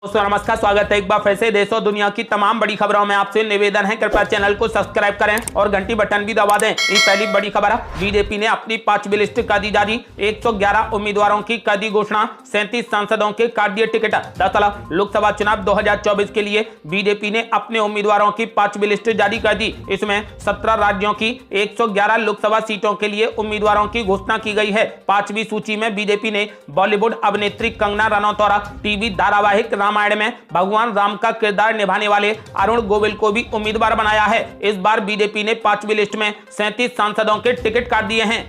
दोस्तों नमस्कार, स्वागत है एक बार फिर से देश और दुनिया की तमाम बड़ी खबरों में। आपसे निवेदन है कृपया चैनल को सब्सक्राइब करें और घंटी बटन भी दबा दें। इस पहली बड़ी खबर है, बीजेपी ने अपनी 5वीं लिस्ट कर दी जारी। 111 उम्मीदवारों की कर दी घोषणा, 37 सांसदों के काट दिए टिकट। दरअसल लोकसभा चुनाव 2024 के लिए बीजेपी ने अपने उम्मीदवारों की 5वीं लिस्ट जारी कर दी। इसमें 17 राज्यों की 111 लोकसभा सीटों के लिए उम्मीदवारों की घोषणा की गई है। 5वीं सूची में बीजेपी ने बॉलीवुड अभिनेत्री कंगना रनौत और टीवी धारावाहिक रामायण में भगवान राम का किरदार निभाने वाले अरुण गोविल को भी उम्मीदवार बनाया है। इस बार बीजेपी ने 5वीं लिस्ट में 37 सांसदों के टिकट काट दिए हैं।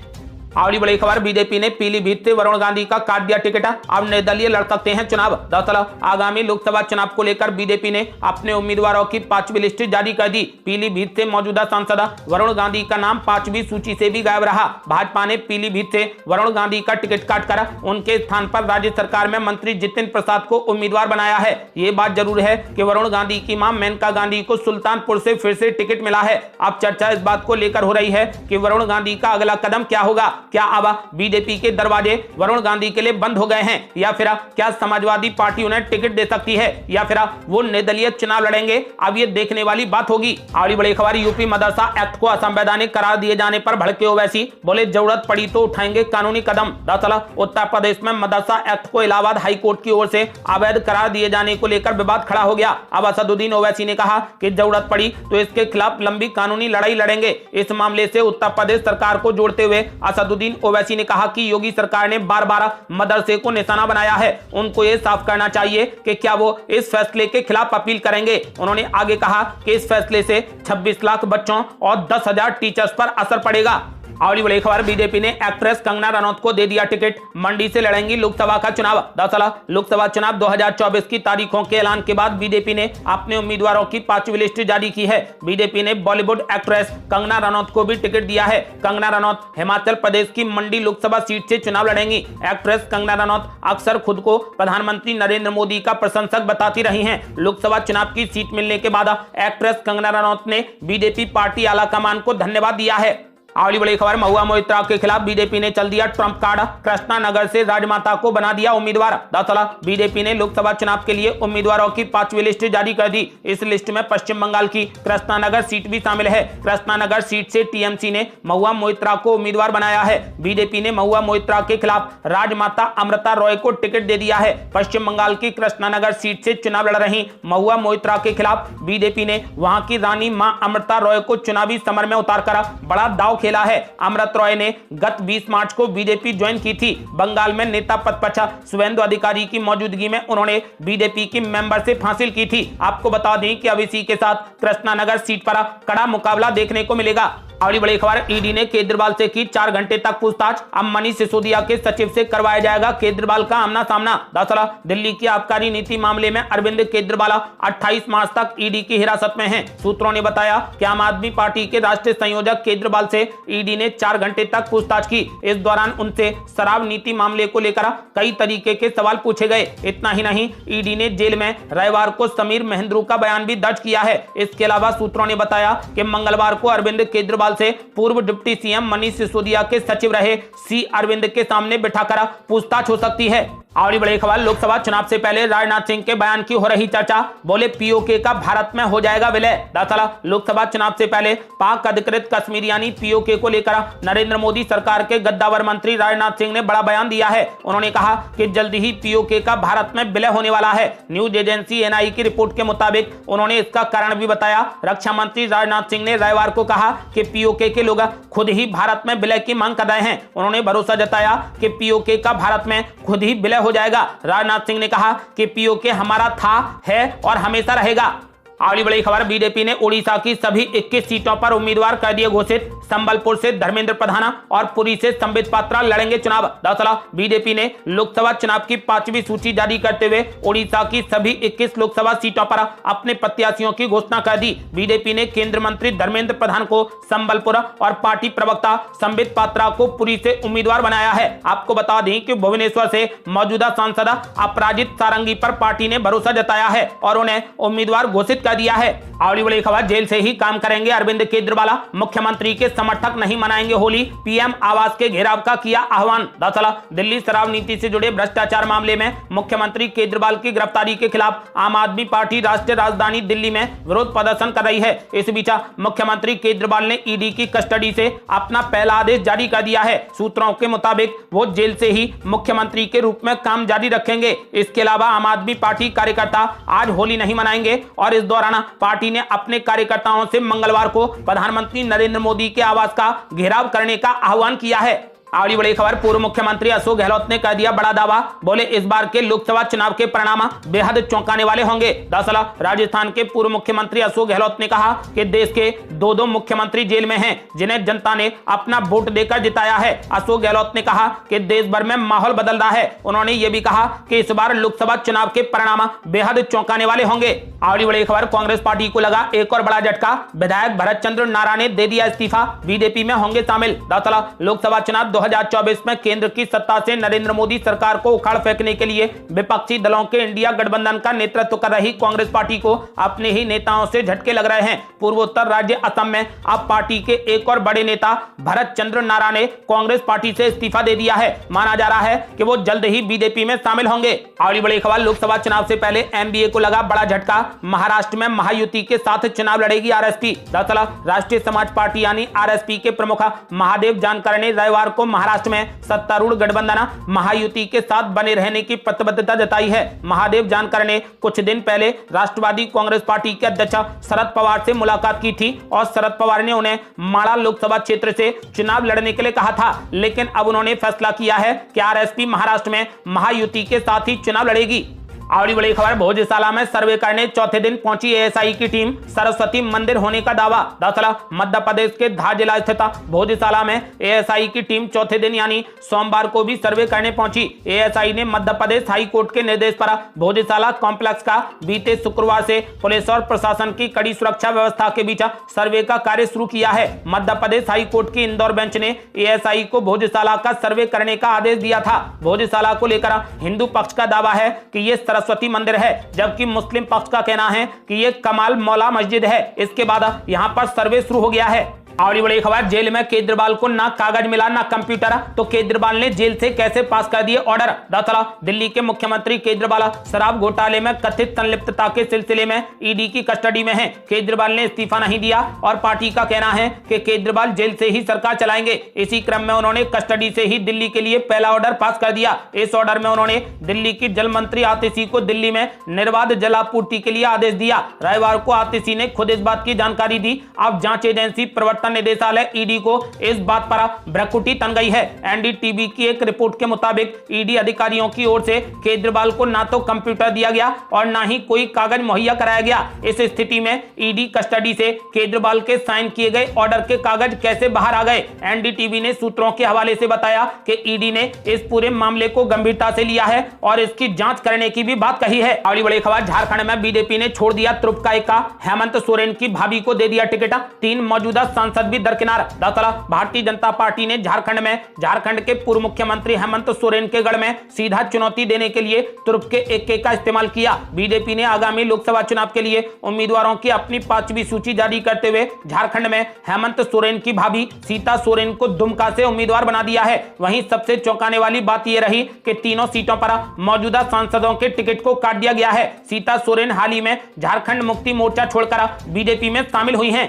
अगली बड़ी खबर, बीजेपी ने पीलीभीत से वरुण गांधी का काट दिया टिकट। अब निर्दलीय लड़ सकते हैं चुनाव। दरअसल आगामी लोकसभा चुनाव को लेकर बीजेपी ने अपने उम्मीदवारों की 5वीं लिस्ट जारी कर दी। पीलीभीत से मौजूदा सांसद वरुण गांधी का नाम 5वीं सूची से भी गायब रहा। भाजपा ने पीलीभीत से वरुण गांधी का टिकट काटकर उनके स्थान पर राज्य सरकार में मंत्री जितिन प्रसाद को उम्मीदवार बनाया है। ये बात जरूर है कि वरुण गांधी की मां मेनका गांधी को सुल्तानपुर से फिर से टिकट मिला है। अब चर्चा इस बात को लेकर हो रही है कि वरुण गांधी का अगला कदम क्या होगा। क्या अब बीजेपी के दरवाजे वरुण गांधी के लिए बंद हो गए हैं, या फिर क्या समाजवादी पार्टी उन्हें टिकट दे सकती है, या फिर वो निर्दलीय चुनाव लड़ेंगे? अब ये देखने वाली बात होगी। अगली बड़ी खबर, यूपी मदरसा एक्ट को असंवैधानिक करार दिए जाने पर भड़के ओवैसी, बोले जरूरत पड़ी तो उठाएंगे कानूनी कदम। दरअसल उत्तर प्रदेश में मदरसा एक्ट को इलाहाबाद हाईकोर्ट की ओर से अवैध करार दिए जाने को लेकर विवाद खड़ा हो गया। अब असदुद्दीन ओवैसी ने कहा कि जरूरत पड़ी तो इसके खिलाफ लंबी कानूनी लड़ाई लड़ेंगे। इस मामले से उत्तर प्रदेश सरकार को जोड़ते हुए असदुद्दीन ओवैसी ने कहा कि योगी सरकार ने बार बार मदरसे को निशाना बनाया है, उनको ये साफ करना चाहिए कि क्या वो इस फैसले के खिलाफ अपील करेंगे। उन्होंने आगे कहा कि इस फैसले से 26 लाख बच्चों और 10,000 टीचर्स पर असर पड़ेगा। अगली बड़ी खबर, बीजेपी ने एक्ट्रेस कंगना रनौत को दे दिया टिकट, मंडी से लड़ेंगी लोकसभा का चुनाव। दरअसल लोकसभा चुनाव 2024 की तारीखों के ऐलान के बाद बीजेपी ने अपने उम्मीदवारों की 5वीं लिस्ट जारी की है। बीजेपी ने बॉलीवुड एक्ट्रेस कंगना रनौत को भी टिकट दिया है। कंगना रनौत हिमाचल प्रदेश की मंडी लोकसभा सीट से चुनाव लड़ेंगी। एक्ट्रेस कंगना रनौत अक्सर खुद को प्रधानमंत्री नरेंद्र मोदी का प्रशंसक बताती रही हैं। लोकसभा चुनाव की सीट मिलने के बाद एक्ट्रेस कंगना रनौत ने बीजेपी पार्टी आलाकमान को धन्यवाद दिया है। अगली बड़ी खबर, महुआ मोइत्रा के खिलाफ बीजेपी ने चल दिया ट्रंप कार्ड, कृष्णा नगर से राजमाता को बना दिया उम्मीदवार। दरअसल बीजेपी ने लोकसभा चुनाव के लिए उम्मीदवारों की 5वीं लिस्ट जारी कर दी। इस लिस्ट में पश्चिम बंगाल की कृष्णा नगर सीट भी शामिल है। कृष्णा नगर सीट से टीएमसी ने महुआ मोइत्रा को उम्मीदवार बनाया है। बीजेपी ने महुआ मोइत्रा के खिलाफ राजमाता अमृता रॉय को टिकट दे दिया है। पश्चिम बंगाल की कृष्णा नगर सीट से चुनाव लड़ रही महुआ मोइत्रा के खिलाफ बीजेपी ने वहां की रानी मां अमृता रॉय को चुनावी समर में उतारकर बड़ा दांव खेला है। अमृत रॉय ने गत 20 मार्च को बीजेपी ज्वाइन की थी। बंगाल में नेता प्रतिपक्ष शुवेंदु अधिकारी की मौजूदगी में उन्होंने बीजेपी की मेंबरशिप हासिल की थी। आपको बता दें कि अब इसी के साथ कृष्णानगर सीट पर कड़ा मुकाबला देखने को मिलेगा। अगली बड़ी खबर, ईडी ने केजरीवाल से की 4 घंटे तक पूछताछ। अब मनीष सिसोदिया के सचिव से करवाया जाएगा केजरीवाल का आमना सामना। दरअसल दिल्ली की आबकारी नीति मामले में अरविंद केजरीवाल 28 मार्च तक ईडी की हिरासत में हैं। सूत्रों ने बताया कि आम आदमी पार्टी के राष्ट्रीय संयोजक केजरीवाल से ईडी ने 4 घंटे तक पूछताछ की। इस दौरान उनसे शराब नीति मामले को लेकर कई तरीके के सवाल पूछे गए। इतना ही नहीं, ईडी ने जेल में रविवार को समीर महेंद्रू का बयान भी दर्ज किया है। इसके अलावा सूत्रों ने बताया कि मंगलवार को अरविंद केजरीवाल से पूर्व डिप्टी सीएम मनीष सिसोदिया के सचिव रहे सी अरविंद के सामने बिठाकर पूछताछ हो सकती है। अगली बड़ी खबर, लोकसभा चुनाव से पहले राजनाथ सिंह के बयान की हो रही चर्चा, बोले पीओके का भारत में हो जाएगा विलय। दरअसल लोकसभा चुनाव से पहले पाक अधिकृत कश्मीर यानी पीओके को लेकर नरेंद्र मोदी सरकार के गद्दावर मंत्री राजनाथ सिंह ने बड़ा बयान दिया है। उन्होंने कहा कि जल्द ही पीओके का भारत में विलय होने वाला है। न्यूज एजेंसी एनआई की रिपोर्ट के मुताबिक उन्होंने इसका कारण भी बताया। रक्षा मंत्री राजनाथ सिंह ने रविवार को कहा कि पीओके के लोग खुद ही भारत में विलय की मांग कर रहे हैं। उन्होंने भरोसा जताया कि पीओके का भारत में खुद ही विलय हो जाएगा। राजनाथ सिंह ने कहा कि पीओके हमारा था, है और हमेशा रहेगा। अगली बड़ी खबर, बीजेपी ने उड़ीसा की सभी 21 सीटों पर उम्मीदवार कर दिए घोषित। संबलपुर से धर्मेंद्र प्रधान और पुरी से संबित पात्रा लड़ेंगे चुनाव। दरअसल बीजेपी ने लोकसभा चुनाव की 5वीं सूची जारी करते हुए उड़ीसा की सभी 21 लोकसभा सीटों पर अपने प्रत्याशियों की घोषणा कर दी। बीजेपी ने केंद्रीय मंत्री धर्मेंद्र प्रधान को संबलपुर और पार्टी प्रवक्ता संबित पात्रा को पुरी से उम्मीदवार बनाया है। आपको बता दें कि भुवनेश्वर से मौजूदा सांसद अपराजित सारंगी पर पार्टी ने भरोसा जताया है और उन्हें उम्मीदवार घोषित कर दिया है। अगली बड़ी खबर, जेल से ही काम करेंगे अरविंद केजरीवाल, मुख्यमंत्री के समर्थक नहीं मनाएंगे होली, पीएम आवास के घेराव का किया आह्वान। दरअसल दिल्ली शराब नीति से जुड़े भ्रष्टाचार मामले में मुख्यमंत्री केजरीवाल की गिरफ्तारी के खिलाफ आम आदमी पार्टी राष्ट्रीय राजधानी दिल्ली में विरोध प्रदर्शन कर रही है। इस बीच मुख्यमंत्री केजरीवाल ने ईडी की कस्टडी से अपना पहला आदेश जारी कर दिया है। सूत्रों के मुताबिक वो जेल से ही मुख्यमंत्री के रूप में काम जारी रखेंगे। इसके अलावा आम आदमी पार्टी कार्यकर्ता आज होली नहीं मनाएंगे और इस दौरान पार्टी ने अपने कार्यकर्ताओं से मंगलवार को प्रधानमंत्री नरेंद्र मोदी के आवास का घेराव करने का आह्वान किया है। अगली बड़ी खबर, पूर्व मुख्यमंत्री अशोक गहलोत ने कर दिया बड़ा दावा, बोले इस बार के लोकसभा चुनाव के परिणाम बेहद चौंकाने वाले होंगे। दरअसल राजस्थान के पूर्व मुख्यमंत्री अशोक गहलोत ने कहा कि देश के दो मुख्यमंत्री जेल में हैं, जिन्हें जनता ने अपना वोट देकर जिताया है। अशोक गहलोत ने कहा कि देश भर में माहौल बदल रहा है। उन्होंने ये भी कहा कि इस बार लोकसभा चुनाव के परिणाम बेहद चौंकाने वाले होंगे। अगली बड़ी खबर, कांग्रेस पार्टी को लगा एक और बड़ा झटका, विधायक भरत चंद्र नारा ने दे दिया इस्तीफा, बीजेपी में होंगे शामिल। दरअसल लोकसभा चुनाव 2024 में केंद्र की सत्ता से नरेंद्र मोदी सरकार को उखाड़ फेंकने के लिए विपक्षी दलों के इंडिया गठबंधन का नेतृत्व कर रही कांग्रेस पार्टी को अपने ही नेताओं से झटके लग रहे हैं। पूर्वोत्तर राज्य असम में अब पार्टी के एक और बड़े नेता भरत चंद्र नारा ने कांग्रेस पार्टी से इस्तीफा दे दिया है। माना जा रहा है कि वो जल्द ही बीजेपी में शामिल होंगे। अगली बड़ी खबर, लोकसभा चुनाव से पहले एनडीए को लगा बड़ा झटका, महाराष्ट्र में महायुति के साथ चुनाव लड़ेगी आरएसपी। दरअसल राष्ट्रीय समाज पार्टी यानी आरएसपी के प्रमुख महादेव जानकर ने रविवार को महाराष्ट्र में सत्तारूढ़ गठबंधन महायुति के साथ बने रहने की प्रतिबद्धता जताई है। महादेव जानकर ने कुछ दिन पहले राष्ट्रवादी कांग्रेस पार्टी के अध्यक्ष शरद पवार से मुलाकात की थी और शरद पवार ने उन्हें माड़ा लोकसभा क्षेत्र से चुनाव लड़ने के लिए कहा था, लेकिन अब उन्होंने फैसला किया है कि आरएसपी महाराष्ट्र में महायुति के साथ ही चुनाव लड़ेगी। अगली बड़ी खबर, भोजशाला में सर्वे करने चौथे दिन पहुंची एएसआई की टीम, सरस्वती मंदिर होने का दावा। दरअसल मध्य प्रदेश के धार जिला स्थित भोजशाला में एएसआई की टीम चौथे दिन यानी सोमवार को भी सर्वे करने पहुंची। एएसआई ने मध्य प्रदेश हाई कोर्ट के निर्देश पर भोजशाला कॉम्प्लेक्स का बीते शुक्रवार से पुलिस और प्रशासन की कड़ी सुरक्षा व्यवस्था के बीच सर्वे का कार्य शुरू किया है। मध्य प्रदेश हाई कोर्ट की इंदौर बेंच ने एएसआई को भोजशाला का सर्वे करने का आदेश दिया था। भोजशाला को लेकर हिंदू पक्ष का दावा है कि ये सरस्वती मंदिर है, जबकि मुस्लिम पक्ष का कहना है कि ये कमाल मौला मस्जिद है। इसके बाद यहां पर सर्वे शुरू हो गया है। अगली बड़ी खबर, जेल में केजरीवाल को ना कागज मिला ना कंप्यूटर, तो केजरीवाल ने जेल से कैसे पास कर दिए ऑर्डर। दरअसल दिल्ली के मुख्यमंत्री केजरीवाल शराब घोटाले में कथित संलिप्तता के सिलसिले में ईडी की कस्टडी में हैं। केजरीवाल ने इस्तीफा नहीं दिया और पार्टी का कहना है कि केजरीवाल जेल से ही सरकार चलाएंगे। इसी क्रम में उन्होंने कस्टडी से ही दिल्ली के लिए पहला ऑर्डर पास कर दिया। इस ऑर्डर में उन्होंने दिल्ली की जल मंत्री आतिशी को दिल्ली में निर्बाध जलापूर्ति के लिए आदेश दिया। रविवार को आतिशी ने खुद इस बात की जानकारी दी। अब जांच एजेंसी प्रवर्तन निदेशालय ईडी को इस बात पर भ्रकुटी तन गई है। एनडीटीवी की एक रिपोर्ट के मुताबिक ईडी अधिकारियों की ओर से केजरीवाल को ना तो कंप्यूटर दिया गया और ना ही कोई कागज मुहैया कराया गया। इस स्थिति में ईडी कस्टडी से केजरीवाल के साइन किए गए ऑर्डर के कागज कैसे बाहर आ गए। एनडीटीवी ने सूत्रों के हवाले से बताया कि ईडी ने इस पूरे मामले को गंभीरता से लिया है और इसकी जांच करने की भी बात कही है। अगली बड़ी खबर, झारखंड में बीजेपी ने छोड़ दिया त्रुपकाई का, हेमंत सोरेन की भाभी को दे दिया टिकट, 3 मौजूदा सांसद भी दरकिनार। दरअसल भारतीय जनता पार्टी ने झारखंड के पूर्व मुख्यमंत्री हेमंत सोरेन के गढ़ में सीधा चुनौती देने के लिए तुर्क के इक्के का इस्तेमाल किया। बीजेपी ने आगामी लोकसभा चुनाव के लिए उम्मीदवारों की अपनी 5वीं सूची जारी करते हुए झारखंड में हेमंत सोरेन की भाभी सीता सोरेन को दुमका से उम्मीदवार बना दिया है। वहीं सबसे चौंकाने वाली बात यह रही कि तीनों सीटों पर मौजूदा सांसदों के टिकट को काट दिया गया है। सीता सोरेन हाल ही में झारखंड मुक्ति मोर्चा छोड़कर बीजेपी में शामिल हुई हैं।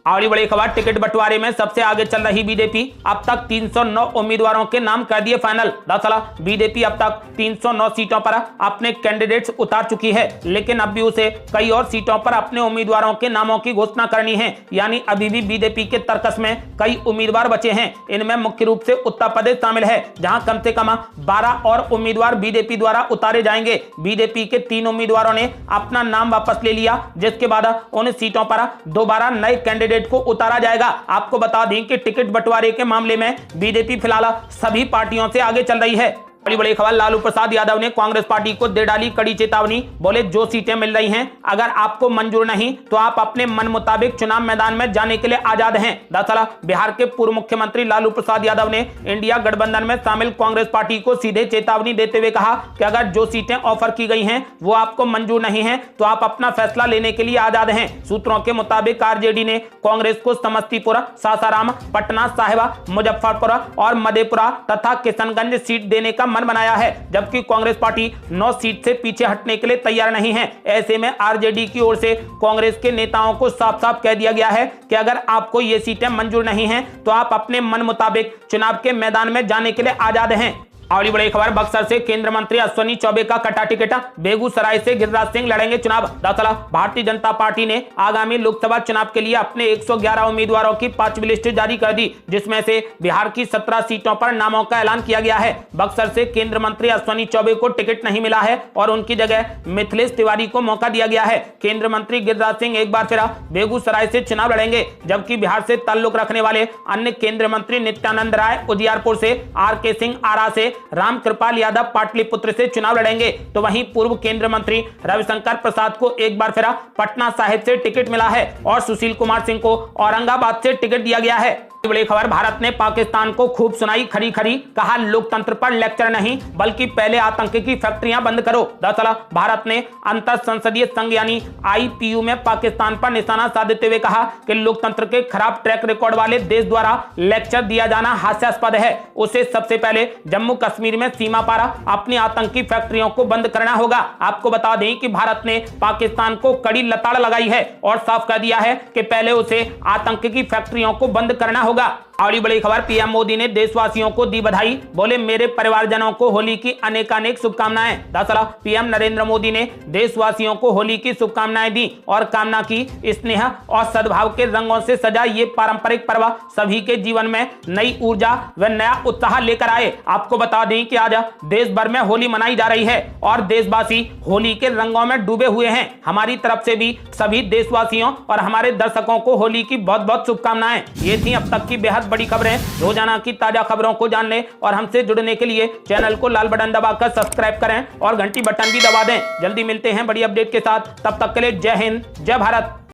अगली बड़ी खबर, टिकट बंटवारे में सबसे आगे चल रही बीजेपी, अब तक 309 उम्मीदवारों के नाम कर दिए फाइनल। दरअसल बीजेपी अब तक 309 सीटों पर अपने कैंडिडेट्स उतार चुकी है, लेकिन अब भी उसे कई और सीटों पर अपने उम्मीदवारों के नामों की घोषणा करनी है। यानी अभी भी बीजेपी के तर्कस में कई उम्मीदवार बचे हैं। इनमें मुख्य रूप से उत्तर प्रदेश शामिल है, जहां कम से कम 12 और उम्मीदवार बीजेपी द्वारा उतारे जाएंगे। बीजेपी के 3 उम्मीदवारों ने अपना नाम वापस ले लिया, जिसके बाद उन सीटों पर दोबारा नए कैंडिडेट को उतारा जाएगा। आपको बता दें कि टिकट बंटवारे के मामले में बीजेपी फिलहाल सभी पार्टियों से आगे चल रही है। बड़ी बड़ी खबर, लालू प्रसाद यादव ने कांग्रेस पार्टी को दे डाली कड़ी चेतावनी। बोले जो सीटें मिल रही हैं अगर आपको मंजूर नहीं तो आप अपने मन मुताबिक चुनाव मैदान में जाने के लिए आजाद हैं। दरअसल बिहार के पूर्व मुख्यमंत्री लालू प्रसाद यादव ने इंडिया गठबंधन में शामिल कांग्रेस पार्टी को सीधे चेतावनी देते हुए कहा कि अगर जो सीटें ऑफर की गई हैं वो आपको मंजूर नहीं है तो आप अपना फैसला लेने के लिए आजाद हैं। सूत्रों के मुताबिक आरजेडी ने कांग्रेस को समस्तीपुर, सासाराम, पटना साहिबा, मुजफ्फरपुर और मधेपुरा तथा किशनगंज सीट देने का मन बनाया है, जबकि कांग्रेस पार्टी 9 सीट से पीछे हटने के लिए तैयार नहीं है। ऐसे में आरजेडी की ओर से कांग्रेस के नेताओं को साफ साफ कह दिया गया है कि अगर आपको ये सीटें मंजूर नहीं हैं तो आप अपने मन मुताबिक चुनाव के मैदान में जाने के लिए आजाद हैं। और बड़ी खबर, बक्सर से केंद्र मंत्री अश्विनी चौबे का कटा टिकट, बेगूसराय से गिरिराज सिंह लड़ेंगे चुनाव। दरअसल भारतीय जनता पार्टी ने आगामी लोकसभा चुनाव के लिए अपने 111 उम्मीदवारों की 5वीं लिस्ट जारी कर दी, जिसमें से बिहार की 17 सीटों पर नामों का ऐलान किया गया है। बक्सर से केंद्र मंत्री अश्विनी चौबे को टिकट नहीं मिला है और उनकी जगह मिथिलेश तिवारी को मौका दिया गया है। केंद्रीय मंत्री गिरिराज सिंह एक बार फिर बेगूसराय से चुनाव लड़ेंगे, जबकि बिहार से ताल्लुक रखने वाले अन्य केंद्रीय मंत्री नित्यानंद राय उजियारपुर से, आर.के. सिंह आरा से, रामकृपाल यादव पाटलिपुत्र से चुनाव लड़ेंगे। तो वहीं पूर्व केंद्रीय मंत्री रविशंकर प्रसाद को एक बार फिर पटना साहिब से टिकट मिला है और सुशील कुमार सिंह को औरंगाबाद से टिकट दिया गया है। बड़ी खबर, भारत ने पाकिस्तान को खूब सुनाई खरी खरी, कहा लोकतंत्र पर लेक्चर नहीं बल्कि पहले आतंक की फैक्ट्रियां बंद करो। दरअसल भारत ने अंतर संसदीय संघ यानी आईपीयू में पाकिस्तान पर निशाना साधते हुए कहा कि लोकतंत्र के खराब ट्रैक रिकॉर्ड वाले देश द्वारा लेक्चर दिया जाना हास्यास्पद है। उसे सबसे पहले जम्मू कश्मीर में सीमा पार अपनी आतंकी फैक्ट्रियों को बंद करना होगा। आपको बता दें कि भारत ने पाकिस्तान को कड़ी लताड़ लगाई है और साफ कर दिया है कि पहले उसे आतंक की फैक्ट्रियों को बंद करना होगा। और बड़ी खबर, पीएम मोदी ने देशवासियों को दी बधाई। बोले मेरे परिवारजनों को होली की अनेकानेक शुभकामनाएं। दरअसल पीएम नरेंद्र मोदी ने देशवासियों को होली की शुभकामनाएं दी और कामना की स्नेह और सद्भाव के रंगों से सजा ये पारंपरिक पर्व सभी के जीवन में नई ऊर्जा व नया उत्साह लेकर आए। आपको बता दें कि आज देश भर में होली मनाई जा रही है और देशवासी होली के रंगों में डूबे हुए हैं। हमारी तरफ से भी सभी देशवासियों और हमारे दर्शकों को होली की बहुत बहुत शुभकामनाएं। ये थी अब तक की बेहद बड़ी खबरें। रोजाना की ताजा खबरों को जानने और हमसे जुड़ने के लिए चैनल को लाल बटन दबाकर सब्सक्राइब करें और घंटी बटन भी दबा दें। जल्दी मिलते हैं बड़ी अपडेट के साथ, तब तक के लिए जय हिंद, जय भारत।